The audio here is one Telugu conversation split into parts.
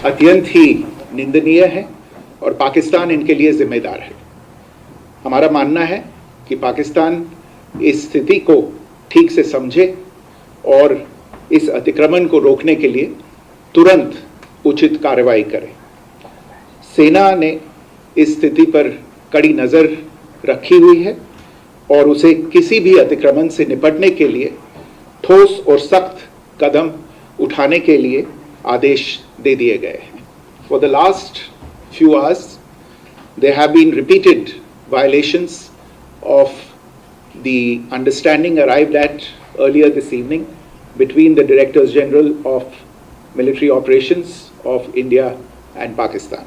अत्यंत ही निंदनीय है और पाकिस्तान इनके लिए जिम्मेदार है। हमारा मानना है कि पाकिस्तान इस स्थिति को ठीक से समझे और इस अतिक्रमण को रोकने के लिए तुरंत उचित कार्रवाई करे। सेना ने इस स्थिति पर कड़ी नज़र रखी हुई है और उसे किसी भी अतिक्रमण से निपटने के लिए ठोस और सख्त कदम उठाने के लिए आदेश दे दिए गए हैं। For the last few hours, there have been repeated violations of the understanding arrived at earlier this evening between the Directors General of Military Operations of India and Pakistan.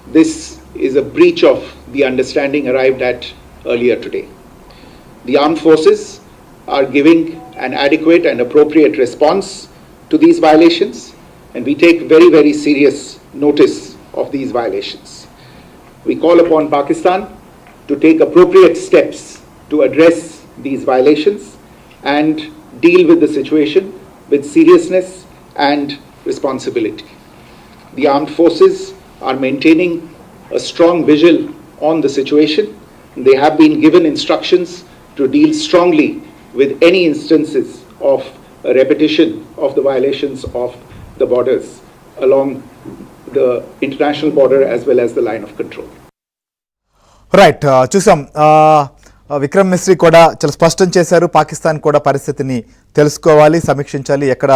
This is a breach of the understanding arrived at earlier today. The armed forces are giving an adequate and appropriate response to these violations, and we take very, very serious notice of these violations. We call upon Pakistan to take appropriate steps to address these violations and deal with the situation with seriousness and responsibility. The armed forces are maintaining a strong vigil on the situation. They have been given instructions to deal strongly with any instances of a repetition of the violations of the borders along the international border as well as the line of control. Right, చూసాం విక్రమ్ మిశ్రీ కూడా చాలా స్పష్టం చేశారు. పాకిస్తాన్ కూడా పరిస్థితిని తెలుసుకోవాలి, సమీక్షించాలి, ఎక్కడ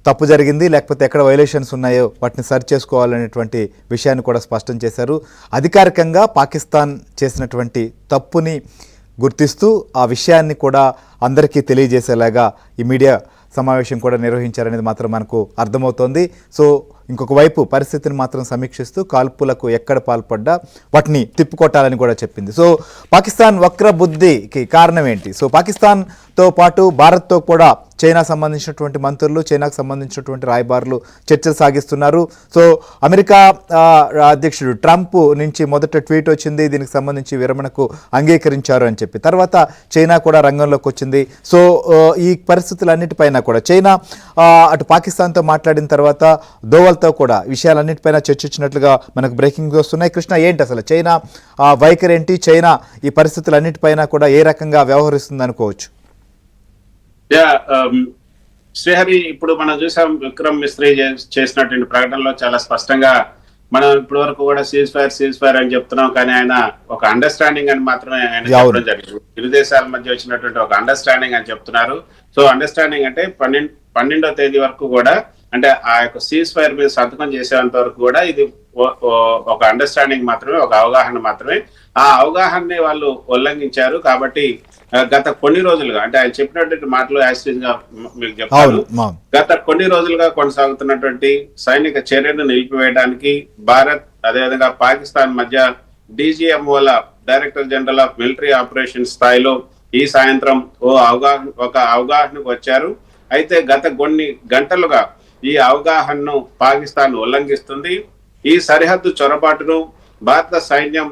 తప్పు జరిగింది లేకపోతే ఎక్కడ వైలేషన్స్ ఉన్నాయో వాటిని సరి చేసుకోవాలనేటువంటి విషయాన్ని కూడా స్పష్టం చేశారు. అధికారికంగా పాకిస్తాన్ చేసినటువంటి తప్పుని గుర్తిస్తూ ఆ విషయాన్ని కూడా అందరికీ తెలియజేసేలాగా ఈ మీడియా సమావేశం కూడా నిర్వహించారనేది మాత్రం మనకు అర్థమవుతోంది. సో ఇంకొక వైపు పరిస్థితిని మాత్రం సమీక్షిస్తూ కాల్పులకు ఎక్కడ పాల్పడ్డా వాటిని తిప్పుకొట్టాలని కూడా చెప్పింది. సో పాకిస్తాన్ వక్ర బుద్ధికి కారణం ఏంటి? సో పాకిస్తాన్తో పాటు భారత్తో కూడా చైనా సంబంధించినటువంటి మంత్రులు, చైనాకు సంబంధించినటువంటి రాయబారులు చర్చలు సాగిస్తున్నారు. సో అమెరికా అధ్యక్షుడు ట్రంప్ నుంచి మొదట ట్వీట్ వచ్చింది, దీనికి సంబంధించి విరమణకు అంగీకరించారు అని చెప్పి. తర్వాత చైనా కూడా రంగంలోకి వచ్చింది. సో ఈ పరిస్థితులన్నిటిపైన కూడా చైనా అటు పాకిస్తాన్తో మాట్లాడిన తర్వాత దోవల్తో కూడా విషయాలన్నిటిపైన చర్చించినట్లుగా మనకు బ్రేకింగ్ వస్తున్నాయి. కృష్ణ, ఏంటి అసలు చైనా వైఖరి ఏంటి? చైనా ఈ పరిస్థితులన్నిటిపైన కూడా ఏ రకంగా వ్యవహరిస్తుంది అనుకోవచ్చు? శ్రీహరి, ఇప్పుడు మనం చూసాం విక్రమ్ మిశ్రీ చేసినటువంటి ప్రకటనలో చాలా స్పష్టంగా మనం ఇప్పటి వరకు కూడా సీజ్ ఫైర్ అని చెప్తున్నాం, కానీ ఆయన ఒక అండర్స్టాండింగ్ అని మాత్రమే ఆయన చెప్పడం జరిగింది. ఇరు దేశాల మధ్య వచ్చినటువంటి ఒక అండర్స్టాండింగ్ అని చెప్తున్నారు. సో అండర్స్టాండింగ్ అంటే 12వ తేదీ వరకు కూడా, అంటే ఆ యొక్క సీజ్ ఫైర్ మీద సంతకం చేసేంత వరకు కూడా ఇది ఒక అండర్స్టాండింగ్ మాత్రమే, ఒక అవగాహన మాత్రమే. ఆ అవగాహనని వాళ్ళు ఉల్లంఘించారు. కాబట్టి గత కొన్ని రోజులుగా, అంటే ఆయన చెప్పినటువంటి మాటలు యాక్సిడెంట్ గా మీకు చెప్తాను, గత కొన్ని రోజులుగా కొనసాగుతున్నటువంటి సైనిక చర్యను నిలిపివేయడానికి భారత్ అదేవిధంగా పాకిస్తాన్ మధ్య DGMOల director general of military operation స్థాయిలో ఈ సాయంత్రం ఒక అవగాహనకు వచ్చారు. అయితే గత కొన్ని గంటలుగా ఈ అవగాహనను పాకిస్తాన్ ఉల్లంఘిస్తుంది. ఈ సరిహద్దు చొరబాటును భారత సైన్యం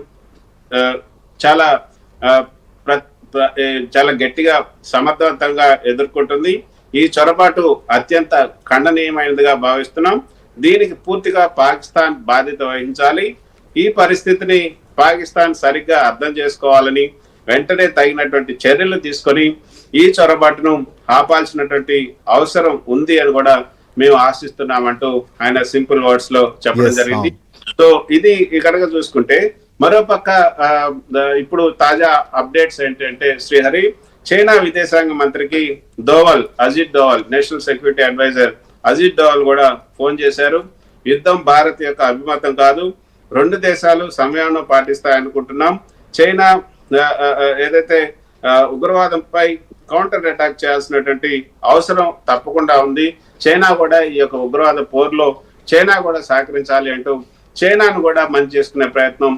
చాలా గట్టిగా సమర్థవంతంగా ఎదుర్కొంటుంది. ఈ చొరబాటు అత్యంత ఖండనీయమైనదిగా భావిస్తున్నాం. దీనికి పూర్తిగా పాకిస్తాన్ బాధ్యత వహించాలి. ఈ పరిస్థితిని పాకిస్తాన్ సరిగ్గా అర్థం చేసుకోవాలని, వెంటనే తగినటువంటి చర్యలు తీసుకొని ఈ చొరబాటును ఆపాల్సినటువంటి అవసరం ఉంది అని కూడా మేము ఆశిస్తున్నామంటూ ఆయన సింపుల్ వర్డ్స్ లో చెప్పడం జరిగింది. సో ఇది కనుక చూసుకుంటే, మరోపక్క ఇప్పుడు తాజా అప్డేట్స్ ఏంటంటే శ్రీహరి, చైనా విదేశాంగ మంత్రికి Ajit Doval, national security advisor Ajit Doval కూడా ఫోన్ చేశారు. యుద్ధం భారత్ యొక్క అభిమతం కాదు, రెండు దేశాలు సంయమనం పాటిస్తాయనుకుంటున్నాం. చైనా ఏదైతే ఉగ్రవాదంపై కౌంటర్ అటాక్ చేయాల్సినటువంటి అవసరం తప్పకుండా ఉంది. చైనా కూడా ఈ యొక్క ఉగ్రవాద పోర్లో చైనా కూడా సహకరించాలి అంటూ చైనాను కూడా మంచి చేసుకునే ప్రయత్నం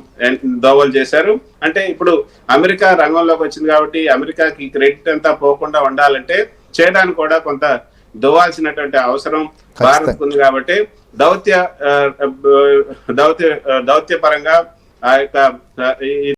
దోవల్ చేశారు. అంటే ఇప్పుడు అమెరికా రంగంలోకి వచ్చింది కాబట్టి అమెరికాకి క్రెడిట్ అంతా పోకుండా ఉండాలంటే చైనాను కూడా కొంత దోవాల్సినటువంటి అవసరం భారత్ ఉంది. కాబట్టి దౌత్య పరంగా ఆ యొక్క